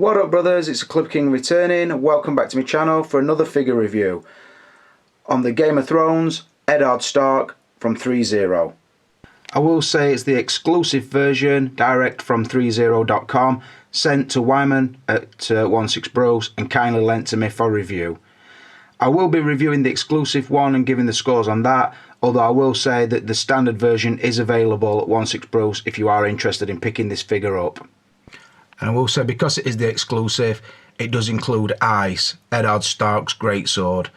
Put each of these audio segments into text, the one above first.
What up brothers, it's Clip King returning. Welcome back to my channel for another figure review on the Game of Thrones Eddard Stark from ThreeZero. I will say it's the exclusive version direct from ThreeZero.com, sent to Wyman at 16 Bros and kindly lent to me for review. I will be reviewing the exclusive one and giving the scores on that, although I will say that the standard version is available at 16 Bros if you are interested in picking this figure up. And I will say, because it is the exclusive, it does include Ice, Eddard Stark's greatsword.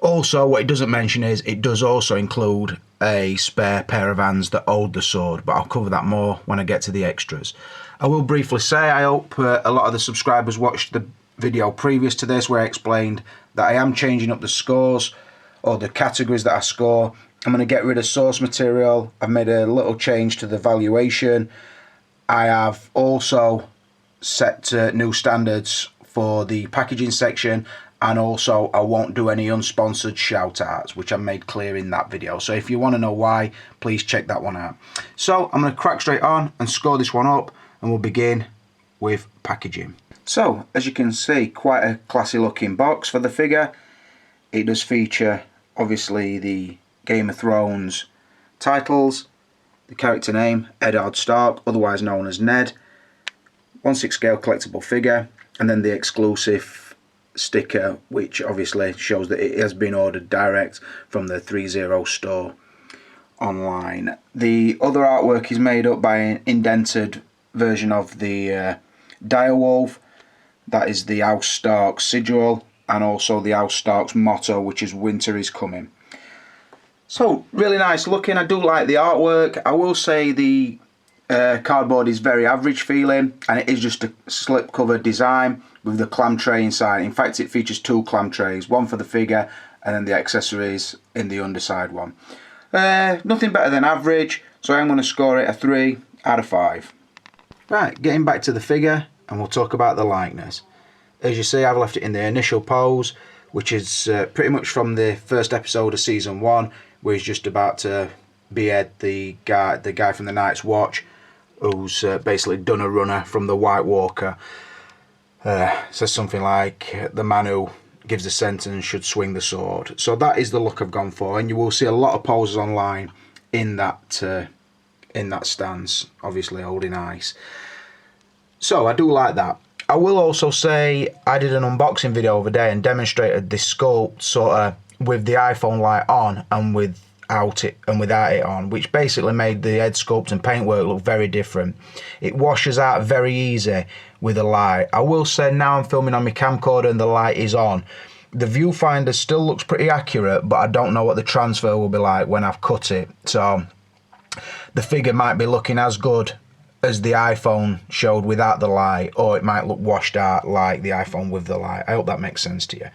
Also, what it doesn't mention is it does also include a spare pair of hands that hold the sword, but I'll cover that more when I get to the extras. I will briefly say I hope a lot of the subscribers watched the video previous to this where I explained that I am changing up the scores or the categories that I score. I'm going to get rid of source material. I've made a little change to the valuation. I have also set new standards for the packaging section, and also I won't do any unsponsored shout outs, which I made clear in that video. So if you want to know why, please check that one out. So I'm going to crack straight on and score this one up, and we'll begin with packaging. So as you can see, quite a classy looking box for the figure. It does feature obviously the Game of Thrones titles, the character name, Eddard Stark, otherwise known as Ned, 1/6 scale collectible figure, and then the exclusive sticker, which obviously shows that it has been ordered direct from the ThreeZero store online. The other artwork is made up by an indented version of the direwolf. That is the House Stark sigil, and also the House Stark's motto, which is "Winter is coming." So really nice looking. I do like the artwork. I will say the cardboard is very average feeling, and it is just a slip cover design with the clam tray inside. In fact, it features two clam trays, one for the figure and then the accessories in the underside one. Nothing better than average, so I'm going to score it a 3 out of 5. Right, getting back to the figure, and we'll talk about the likeness. As you see, I've left it in the initial pose, which is pretty much from the first episode of season 1, where he's just about to behead the guy from the Night's Watch, who's basically done a runner from the White Walker. Says something like, the man who gives the sentence should swing the sword. So that is the look I've gone for, and you will see a lot of poses online in that stance, obviously holding Ice. So I do like that. I will also say I did an unboxing video over there and demonstrated this sculpt sort of with the iPhone light on and without it on, which basically made the head sculpt and paintwork look very different. It washes out very easy with the light. I will say now I'm filming on my camcorder and the light is on. The viewfinder still looks pretty accurate, but I don't know what the transfer will be like when I've cut it. So the figure might be looking as good as the iPhone showed without the light, or it might look washed out like the iPhone with the light. I hope that makes sense to you.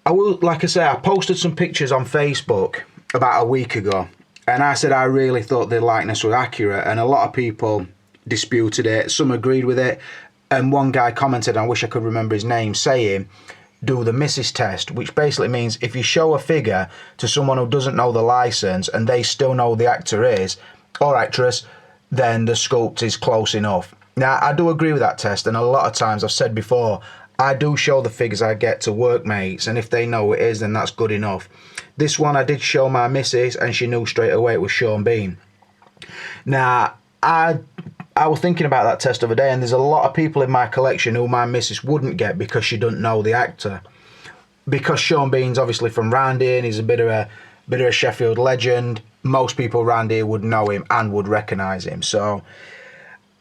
I will, like I say, I posted some pictures on Facebook about a week ago, and I said I really thought the likeness was accurate, and a lot of people disputed it. Some agreed with it, and one guy commented, I wish I could remember his name, saying do the missus test, which basically means if you show a figure to someone who doesn't know the license and they still know the actor is or actress, then the sculpt is close enough. Now I do agree with that test, and a lot of times I've said before, I do show the figures I get to workmates, and if they know it is, then that's good enough. This one I did show my missus, and she knew straight away it was Sean Bean. Now I was thinking about that test the other day, and there's a lot of people in my collection who my missus wouldn't get because she doesn't know the actor. Because Sean Bean's obviously from round here, and he's a bit of a Sheffield legend. Most people round here would know him and would recognise him. So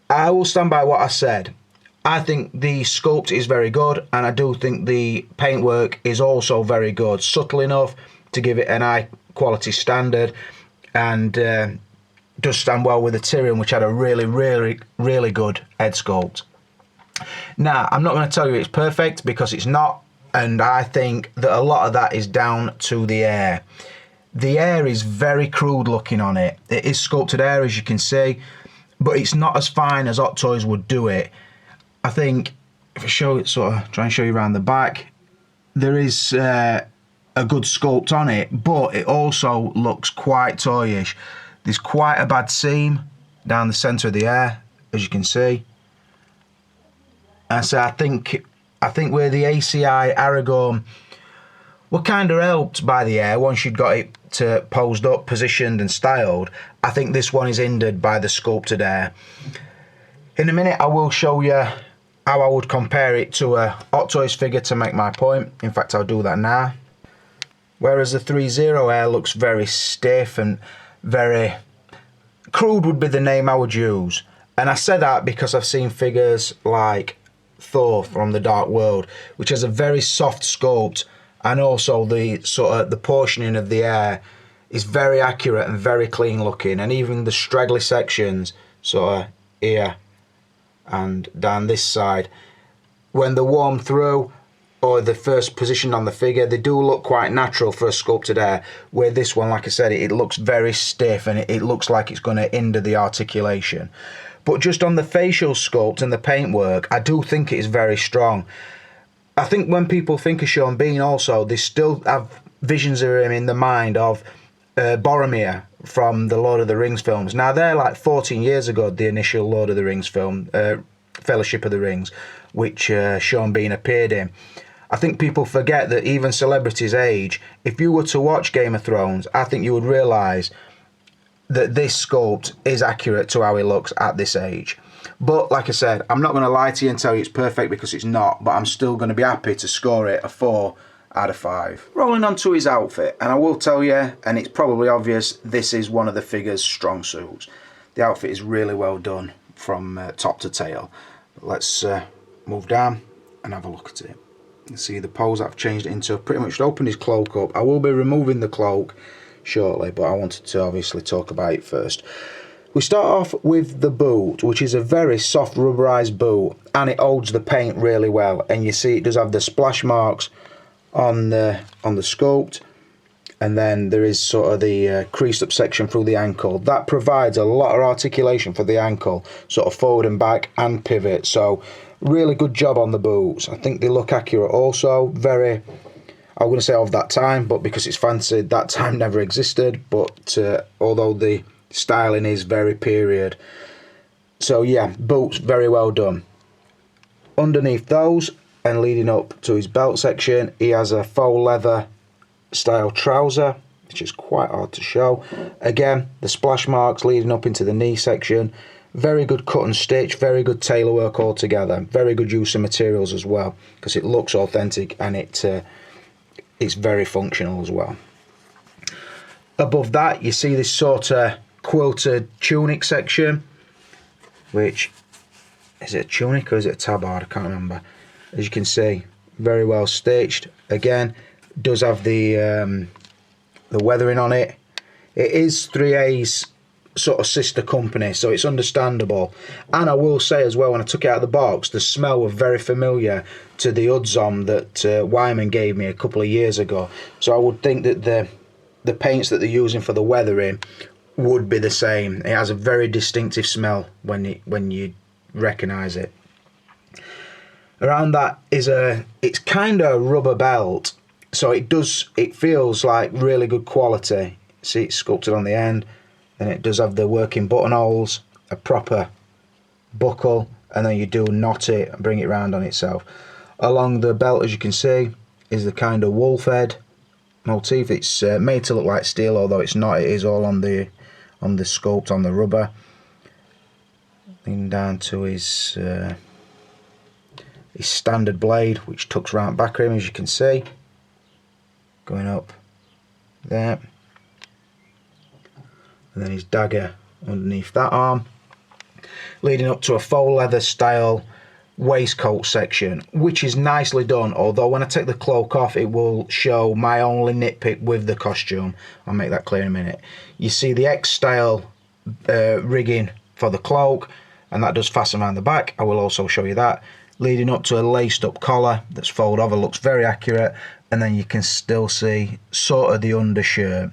I will stand by what I said. I think the sculpt is very good, and I do think the paintwork is also very good. Subtle enough to give it an high quality standard, and does stand well with the Tyrion, which had a really good head sculpt. Now, I'm not going to tell you it's perfect, because it's not, and I think that a lot of that is down to the hair. The hair is very crude looking on it. It is sculpted hair, as you can see, but it's not as fine as Hot Toys would do it. I think if I show it, sort of try and show you around the back, there is a good sculpt on it, but it also looks quite toyish. There's quite a bad seam down the centre of the hair, as you can see. And so I think where the ACI Aragorn were kind of helped by the air once you'd got it to posed up, positioned and styled, I think this one is hindered by the sculpted air. In a minute I will show you how I would compare it to a Hot Toys figure to make my point. In fact, I'll do that now. Whereas the ThreeZero air looks very stiff and very crude would be the name I would use. And I say that because I've seen figures like Thor from the Dark World, which has a very soft sculpt, and also the sort of the portioning of the air is very accurate and very clean looking, and even the straggly sections, sort of here and down this side, when they're warmed through or the first position on the figure, they do look quite natural for a sculpted air, where this one, like I said, it looks very stiff and it looks like it's going to hinder the articulation. But just on the facial sculpt and the paintwork, I do think it is very strong. I think when people think of Sean Bean also, they still have visions of him in the mind of Boromir from the Lord of the Rings films. Now, they're like 14 years ago, the initial Lord of the Rings film, Fellowship of the Rings, which Sean Bean appeared in. I think people forget that even celebrities age. If you were to watch Game of Thrones, I think you would realise that this sculpt is accurate to how he looks at this age. But like I said, I'm not going to lie to you and tell you it's perfect, because it's not, but I'm still going to be happy to score it a 4 out of 5. Rolling on to his outfit, and I will tell you, and it's probably obvious, this is one of the figure's strong suits. The outfit is really well done from top to tail. But let's move down and have a look at it. You see the pose I've changed it into. I've pretty much opened his cloak up. I will be removing the cloak shortly, but I wanted to obviously talk about it first. We start off with the boot, which is a very soft rubberized boot, and it holds the paint really well. And you see it does have the splash marks on the sculpt, and then there is sort of the creased up section through the ankle. That provides a lot of articulation for the ankle, sort of forward and back and pivot. So really good job on the boots. I think they look accurate also. Very, I wouldn't say of that time, but because it's fancied, that time never existed. But although the styling is very period. So yeah, boots very well done. Underneath those and leading up to his belt section, he has a faux leather style trouser, which is quite hard to show. Again, the splash marks leading up into the knee section. Very good cut and stitch, very good tailor work altogether. Very good use of materials as well, because it looks authentic and it's very functional as well. Above that, you see this sort of quilted tunic section, which is it a tunic or is it a tabard? I can't remember. As you can see, very well stitched. Again, does have the weathering on it. It is 3A's sort of sister company, so it's understandable. And I will say as well, when I took it out of the box, the smell was very familiar to the Udzom that Wyman gave me a couple of years ago. So I would think that the paints that they're using for the weathering would be the same. It has a very distinctive smell when you recognise it. Around that is it's kind of a rubber belt, so it feels like really good quality. See, it's sculpted on the end, and it does have the working buttonholes, a proper buckle, and then you do knot it and bring it round on itself. Along the belt, as you can see, is the kind of wolf head motif. It's made to look like steel, although it's not. It is all on the sculpt on the rubber. Leading down to his standard blade, which tucks round back of him, as you can see, going up there, and then his dagger underneath that arm, leading up to a faux leather style waistcoat section, which is nicely done, although when I take the cloak off it will show my only nitpick with the costume. I'll make that clear in a minute. You see the X style rigging for the cloak, and that does fasten around the back. I will also show you that, leading up to a laced up collar that's fold over, looks very accurate, and then you can still see sort of the undershirt,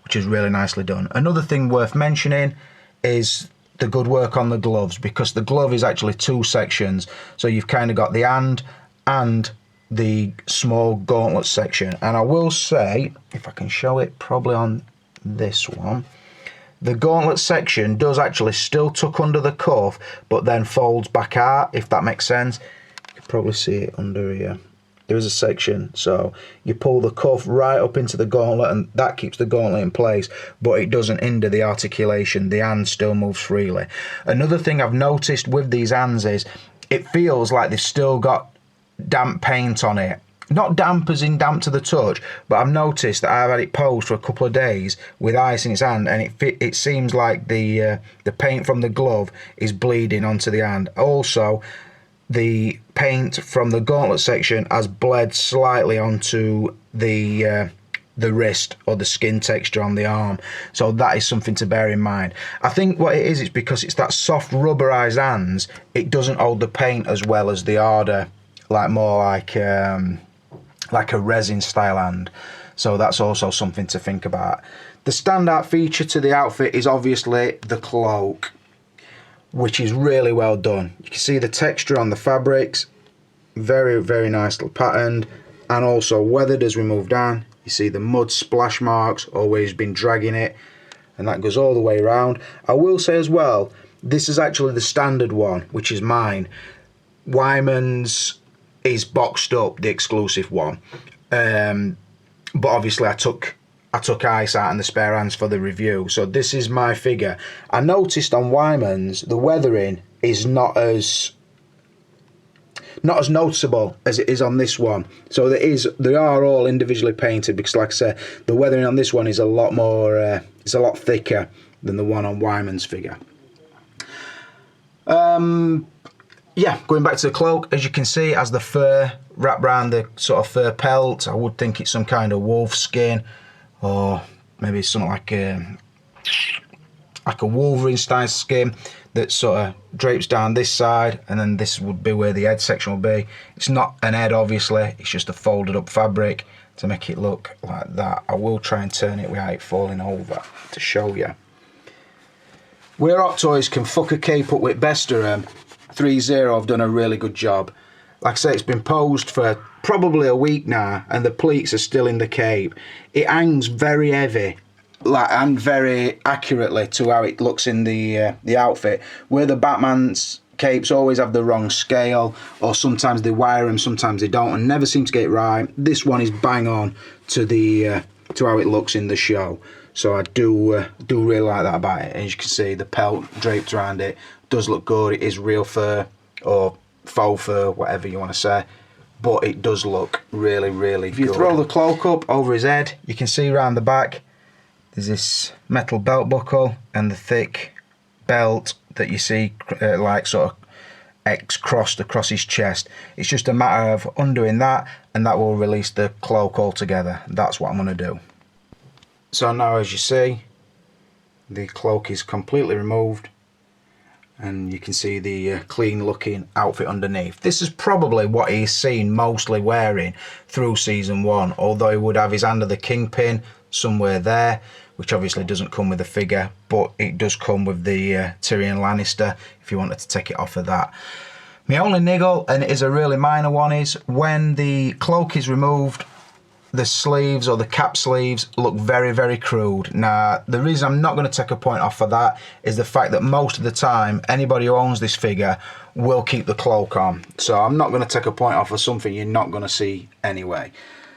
which is really nicely done. Another thing worth mentioning is the good work on the gloves, because the glove is actually two sections, so you've kind of got the hand and the small gauntlet section. And I will say, if I can show it probably on this one, the gauntlet section does actually still tuck under the cuff, but then folds back out, if that makes sense. You can probably see it under here. There is a section, so you pull the cuff right up into the gauntlet and that keeps the gauntlet in place, but it doesn't hinder the articulation. The hand still moves freely. Another thing I've noticed with these hands is it feels like they've still got damp paint on it. Not damp as in damp to the touch, but I've noticed that I've had it posed for a couple of days with ice in its hand, and it seems like the paint from the glove is bleeding onto the hand. Also, the paint from the gauntlet section has bled slightly onto the wrist or the skin texture on the arm, so that is something to bear in mind. I think what it is because it's that soft rubberized hands, it doesn't hold the paint as well as the harder, more like a resin style hand, so that's also something to think about. The standout feature to the outfit is obviously the cloak, which is really well done. You can see the texture on the fabrics, very, very nicely patterned, and also weathered as we move down. You see the mud splash marks, always been dragging it, and that goes all the way around. I will say as well, this is actually the standard one, which is mine. Wyman's is boxed up, the exclusive one, but obviously I took ice out and the spare hands for the review, so this is my figure. I noticed on Wyman's the weathering is not as noticeable as it is on this one, so they are all individually painted, because like I said, the weathering on this one is a lot more it's a lot thicker than the one on Wyman's figure. Yeah, going back to the cloak, as you can see, it has the fur wrapped around the sort of fur pelt. I would think it's some kind of wolf skin, or maybe something like a Wolverine style skin that sort of drapes down this side, and then this would be where the head section will be. It's not an head, obviously, it's just a folded up fabric to make it look like that. I will try and turn it without it falling over to show you. Where Hot Toys can fuck a cape up with best of them, ThreeZero have done a really good job. Like I say, it's been posed for probably a week now, and the pleats are still in the cape. It hangs very heavy, and very accurately to how it looks in the outfit. Where the Batman's capes always have the wrong scale, or sometimes they wire them, sometimes they don't, and never seem to get it right. This one is bang on to to how it looks in the show. So I do really like that about it. As you can see, the pelt draped around it does look good. It is real fur or faux fur, whatever you want to say, but it does look really, really good. If you throw the cloak up over his head, you can see around the back there's this metal belt buckle and the thick belt that you see like sort of X crossed across his chest. It's just a matter of undoing that, and that will release the cloak altogether. That's what I'm going to do. So now, as you see, the cloak is completely removed, and you can see the clean looking outfit underneath. This is probably what he's seen mostly wearing through season 1, although he would have his hand of the Kingpin somewhere there, which obviously doesn't come with the figure, but it does come with the Tyrion Lannister if you wanted to take it off of that. My only niggle, and it is a really minor one, is when the cloak is removed, the sleeves or the cap sleeves look very, very crude. Now, the reason I'm not going to take a point off for that is the fact that most of the time, anybody who owns this figure will keep the cloak on. So I'm not going to take a point off for something you're not going to see anyway.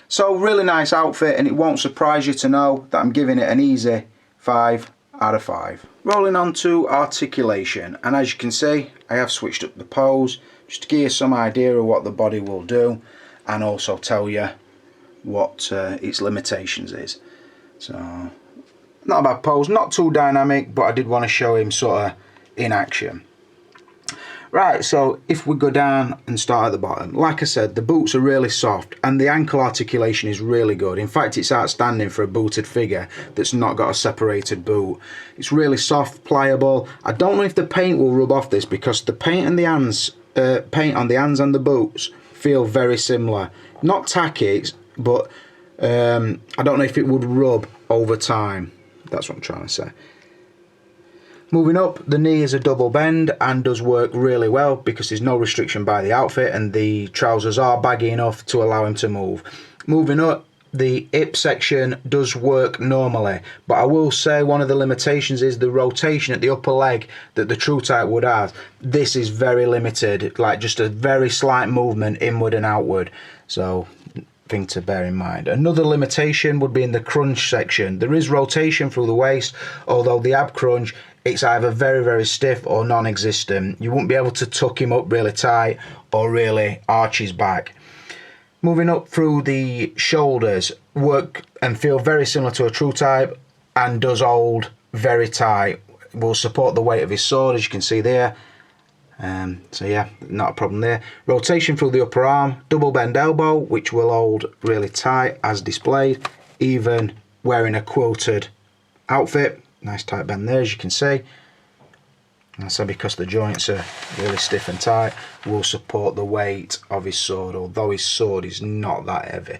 So really nice outfit, and it won't surprise you to know that I'm giving it an easy 5 out of 5. Rolling on to Articulation, and as you can see, I have switched up the pose just to give you some idea of what the body will do, and also tell you what its limitations is. So not a bad pose, not too dynamic, but I did want to show him sort of in action. Right, so if we go down and start at the bottom, like I said, the boots are really soft and the ankle articulation is really good. In fact, it's outstanding for a booted figure that's not got a separated boot. It's really soft, pliable. I don't know if the paint will rub off this, because the paint and the hands, paint on the hands and the boots feel very similar. Not tacky, but I don't know if it would rub over time. That's what I'm trying to say. Moving up, the knee is a double bend and does work really well because there's no restriction by the outfit, and the trousers are baggy enough to allow him to move. Moving up, the hip section does work normally, but I will say one of the limitations is the rotation at the upper leg that the true type would have. This is very limited, like just a very slight movement inward and outward, so thing to bear in mind. Another limitation would be in the crunch section. There is rotation through the waist, although the ab crunch, it's either very, very stiff or non-existent. You won't be able to tuck him up really tight or really arch his back. Moving up through the shoulders, work and feel very similar to a true type and does hold very tight. Will support the weight of his sword, as you can see there. So yeah, not a problem there. Rotation through the upper arm, double bend elbow, which will hold really tight as displayed, even wearing a quilted outfit. Nice tight bend there, as you can see. And so because the joints are really stiff and tight, will support the weight of his sword, although his sword is not that heavy.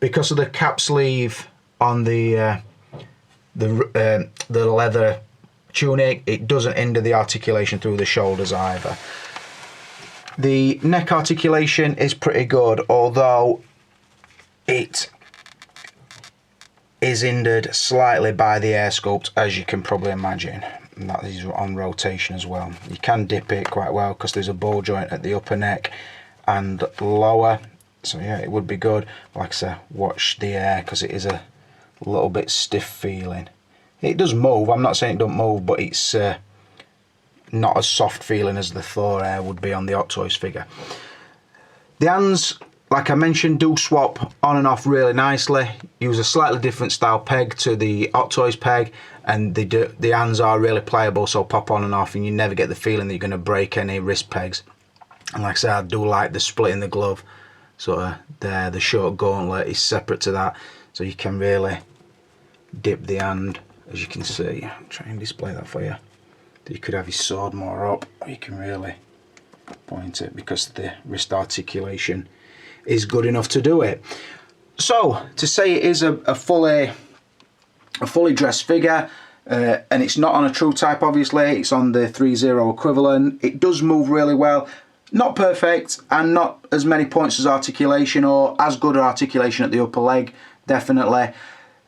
Because of the cap sleeve on the leather tunic, it doesn't hinder the articulation through the shoulders either. The neck articulation is pretty good, although it is hindered slightly by the air sculpt, as you can probably imagine. And that is on rotation as well. You can dip it quite well because there's a ball joint at the upper neck and lower, so yeah, it would be good. Like I said, watch the air because it is a little bit stiff feeling. It does move, I'm not saying it don't move, but it's not as soft feeling as the Thor air would be on the Hot Toys figure. The hands, like I mentioned, do swap on and off really nicely. Use a slightly different style peg to the Hot Toys peg, and the hands are really pliable, so pop on and off and you never get the feeling that you're going to break any wrist pegs. And like I said, I do like the split in the glove, sort of there, the short gauntlet is separate to that, so you can really dip the hand, as you can see. I'll try and display that for you. You could have your sword more up, or you can really point it because the wrist articulation is good enough to do it. So to say it is a fully dressed figure, and it's not on a true type, obviously it's on the ThreeZero equivalent. It does move really well, not perfect and not as many points as articulation, or as good articulation at the upper leg, definitely,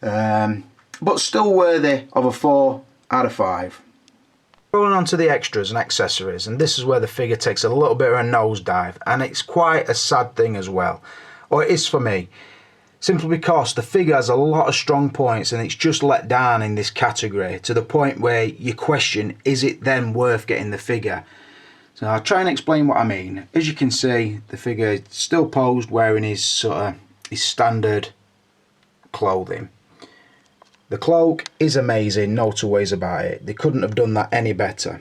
but still worthy of a 4 out of 5. Going on to the extras and accessories, and this is where the figure takes a little bit of a nosedive, and it's quite a sad thing as well, or it is for me, simply because the figure has a lot of strong points and it's just let down in this category to the point where you question, is it then worth getting the figure? So I'll try and explain what I mean. As you can see, the figure is still posed wearing his standard clothing. The cloak is amazing, no two ways about it. They couldn't have done that any better.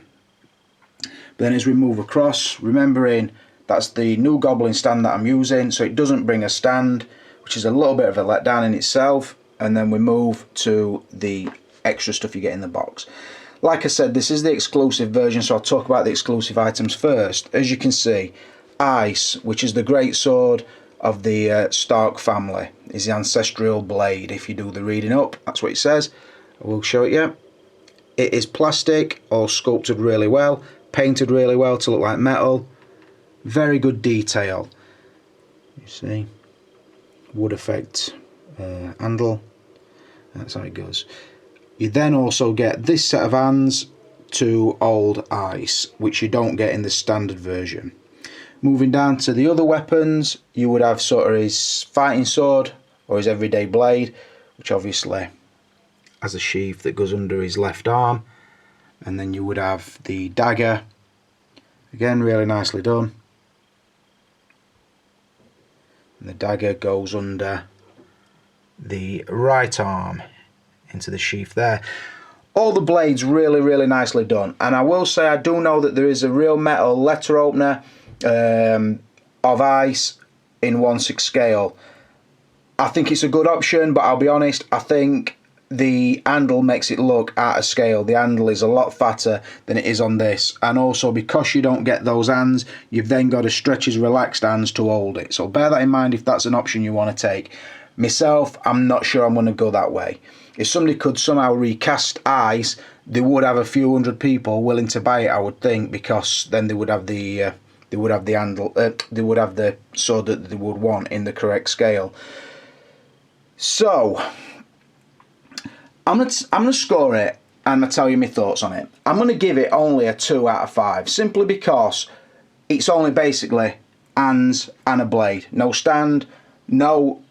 But then as we move across, remembering that's the new Goblin stand that I'm using, so it doesn't bring a stand, which is a little bit of a letdown in itself. And then we move to the extra stuff you get in the box. Like I said, this is the exclusive version, so I'll talk about the exclusive items first. As you can see, Ice, which is the great sword of the Stark family, is the ancestral blade. If you do the reading up, that's what it says. I will show it you. It is plastic, all sculpted really well, painted really well to look like metal. Very good detail. You see, wood effect handle. That's how it goes. You then also get this set of hands to hold Ice, which you don't get in the standard version. Moving down to the other weapons, you would have sort of his fighting sword or his everyday blade, which obviously has a sheath that goes under his left arm. And then you would have the dagger, again really nicely done. And the dagger goes under the right arm into the sheath there. All the blades really nicely done. And I will say I do know that there is a real metal letter opener of Ice in 1/6 scale. I think it's a good option, but I'll be honest, I think the handle makes it look out of scale. The handle is a lot fatter than it is on this, and also because you don't get those hands, you've then got to stretch his relaxed hands to hold it. So bear that in mind if that's an option you want to take. Myself, I'm not sure I'm going to go that way. If somebody could somehow recast Ice, they would have a few hundred people willing to buy it, I would think, because then they would have the handle, they would have the sword that they would want in the correct scale. So I'm gonna score it, and I'm gonna tell you my thoughts on it. I'm gonna give it only a 2 out of 5, simply because it's only basically hands and a blade, no stand, no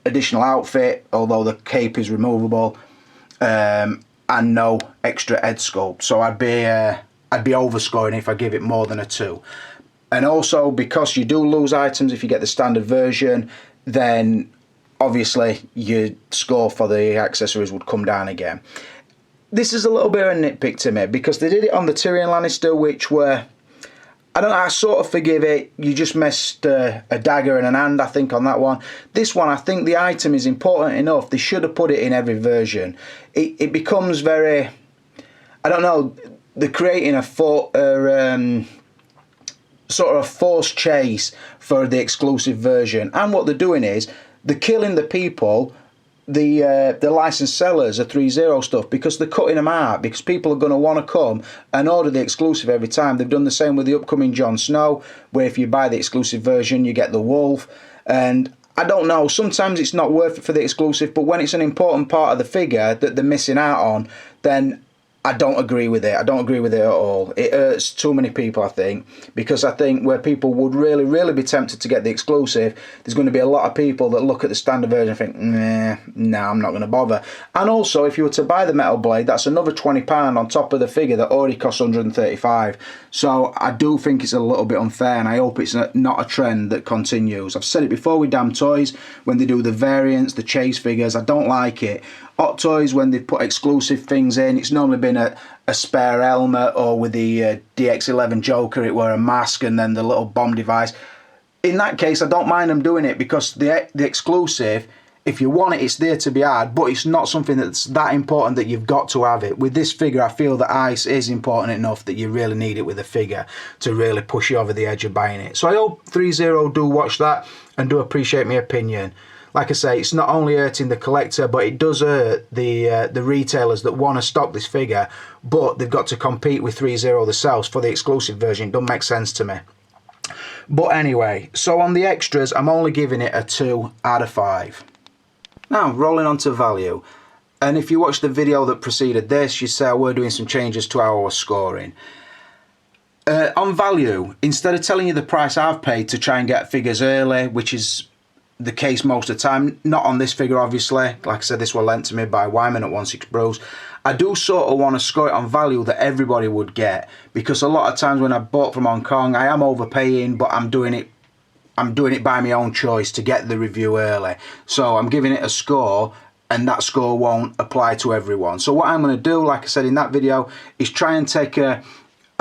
additional outfit, although the cape is removable, and no extra head sculpt. So I'd be overscoring if I give it more than a 2. And also, because you do lose items if you get the standard version, then obviously your score for the accessories would come down again. This is a little bit of a nitpick to me, because they did it on the Tyrion Lannister, which were, I don't know, I sort of forgive it. You just missed a dagger and an hand, I think, on that one. This one, I think the item is important enough. They should have put it in every version. It becomes very, I don't know, they're creating sort of a forced chase for the exclusive version. And what they're doing is they're killing the people, the licensed sellers of ThreeZero stuff, because they're cutting them out, because people are going to want to come and order the exclusive every time. They've done the same with the upcoming Jon Snow, where if you buy the exclusive version you get the wolf. And I don't know, sometimes it's not worth it for the exclusive, but when it's an important part of the figure that they're missing out on, then I don't agree with it. I don't agree with it at all. It hurts too many people, I think, because I think where people would really, really be tempted to get the exclusive, there's going to be a lot of people that look at the standard version and think, nah, I'm not going to bother. And also, if you were to buy the metal blade, that's another £20 on top of the figure that already costs £135. So I do think it's a little bit unfair, and I hope it's not a trend that continues. I've said it before with Damn Toys, when they do the variants, the chase figures, I don't like it. Hot Toys, when they put exclusive things in, it's normally been a spare helmet, or with the DX11 Joker, it were a mask and then the little bomb device. In that case, I don't mind them doing it, because the exclusive, if you want it, it's there to be had, but it's not something that's that important that you've got to have it. With this figure, I feel that ice is important enough that you really need it with a figure to really push you over the edge of buying it. So I hope ThreeZero do watch that and do appreciate my opinion. Like I say, it's not only hurting the collector, but it does hurt the retailers that want to stock this figure, but they've got to compete with ThreeZero themselves for the exclusive version. It doesn't make sense to me. But anyway, so on the extras, I'm only giving it a 2 out of 5. Now, rolling on to value. And if you watched the video that preceded this, you saw we're doing some changes to our scoring. On value, instead of telling you the price I've paid to try and get figures early, which is the case most of the time, not on this figure obviously, like I said, this was lent to me by Wyman at 16 Bros. I do sort of want to score it on value that everybody would get, because a lot of times when I bought from Hong Kong, I am overpaying, but I'm doing it by my own choice to get the review early. So I'm giving it a score, and that score won't apply to everyone. So what I'm going to do, like I said in that video, is try and take a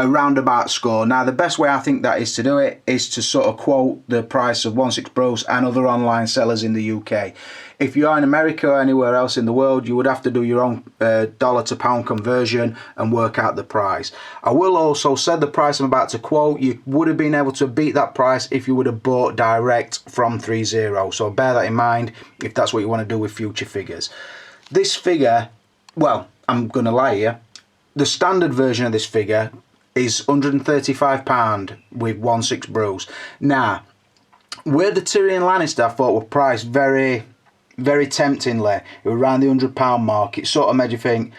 roundabout score. Now, the best way I think that is to do it is to sort of quote the price of 16 Bros and other online sellers in the UK. If you are in America or anywhere else in the world, you would have to do your own dollar to pound conversion and work out the price. I will also say the price I'm about to quote, you would have been able to beat that price if you would have bought direct from ThreeZero. So bear that in mind if that's what you want to do with future figures. This figure, well, I'm going to lie here, the standard version of this figure is £135 with 16 Bros. Now, where the Tyrion Lannister I thought were priced very, very temptingly, around the £100 mark, it sort of made you think,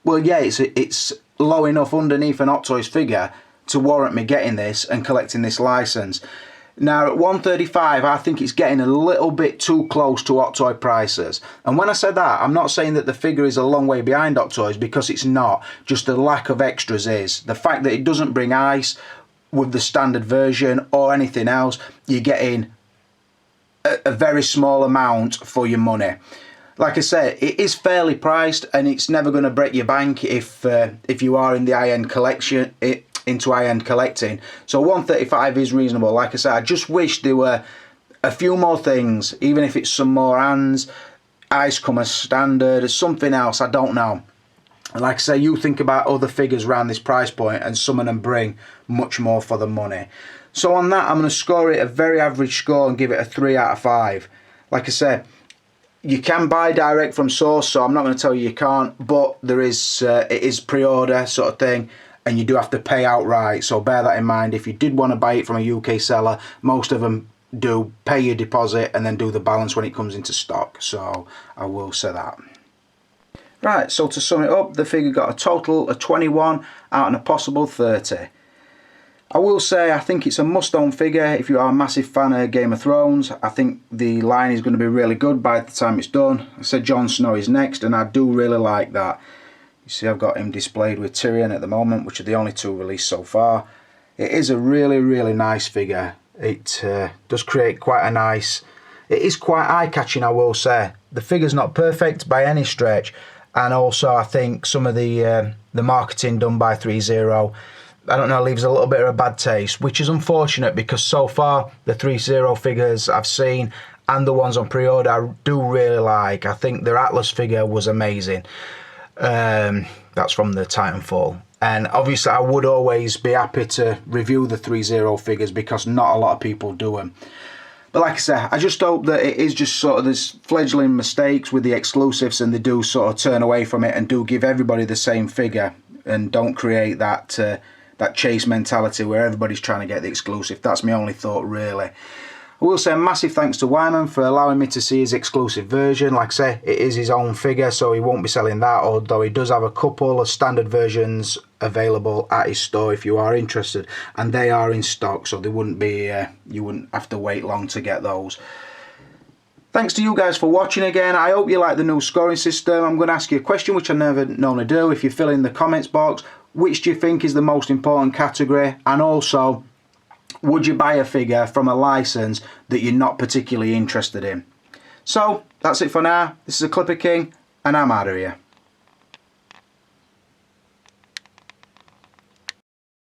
well, yeah, it's low enough underneath an Hot Toys figure to warrant me getting this and collecting this license. Now at £135, I think it's getting a little bit too close to Hot Toy prices. And when I say that, I'm not saying that the figure is a long way behind Hot Toys, because it's not. Just the lack of extras is. The fact that it doesn't bring ice with the standard version or anything else, you're getting a very small amount for your money. Like I said, it is fairly priced, and it's never going to break your bank if you are in the high-end collection. Into high-end collecting. So £135 is reasonable. Like I said, I just wish there were a few more things, even if it's some more hands, ice come as standard, or something else, I don't know. Like I say, you think about other figures around this price point, and some of them bring much more for the money. So on that, I'm going to score it a very average score and give it a 3 out of 5. Like I said, you can buy direct from source, so I'm not going to tell you can't, but there is it is pre-order sort of thing, and you do have to pay outright, so bear that in mind. If you did want to buy it from a UK seller, most of them do pay your deposit and then do the balance when it comes into stock. So I will say that. Right, so to sum it up, the figure got a total of 21 out of a possible 30. I will say I think it's a must-own figure if you are a massive fan of Game of Thrones. I think the line is going to be really good by the time it's done. I said Jon Snow is next, and I do really like that. You see I've got him displayed with Tyrion at the moment, which are the only two released so far. It is a really, really nice figure. It does create quite a nice... It is quite eye-catching, I will say. The figure's not perfect by any stretch. And also I think some of the marketing done by ThreeZero, I don't know, leaves a little bit of a bad taste, which is unfortunate because so far the ThreeZero figures I've seen and the ones on pre-order I do really like. I think their Atlas figure was amazing. That's from the Titanfall. And obviously I would always be happy to review the ThreeZero figures because not a lot of people do them. But like I said, I just hope that it is just sort of this fledgling mistakes with the exclusives and they do sort of turn away from it and do give everybody the same figure and don't create that that chase mentality where everybody's trying to get the exclusive. That's my only thought really. I will say a massive thanks to Wyman for allowing me to see his exclusive version. Like I say, it is his own figure, so he won't be selling that, although he does have a couple of standard versions available at his store if you are interested, and they are in stock, so they wouldn't be you wouldn't have to wait long to get those. Thanks to you guys for watching again. I hope you like the new scoring system. I'm going to ask you a question which I never normally do. If you fill in the comments box, which do you think is the most important category, and also would you buy a figure from a license that you're not particularly interested in? So that's it for now. This is a Clipper King and I'm out of here.